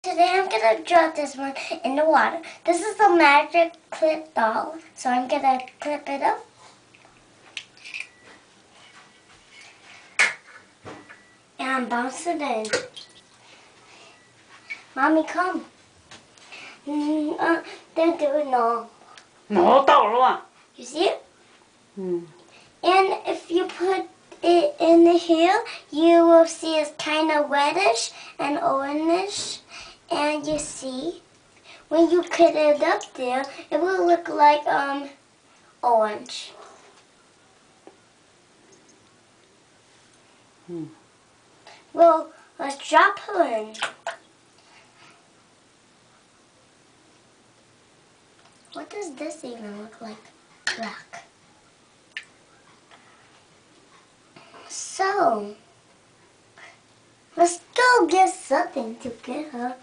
Today I'm gonna drop this one in the water. This is a magic clip doll, so I'm gonna clip it up. And bounce it in. Mommy, come. They're doing all. 冇到了。 You see it? 嗯。 And if you put it in here, you will see it's kind of reddish and orangish. And you see, when you put it up there, it will look like orange. Well, let's drop her in. What does this even look like? Black. So, let's go get something to get her.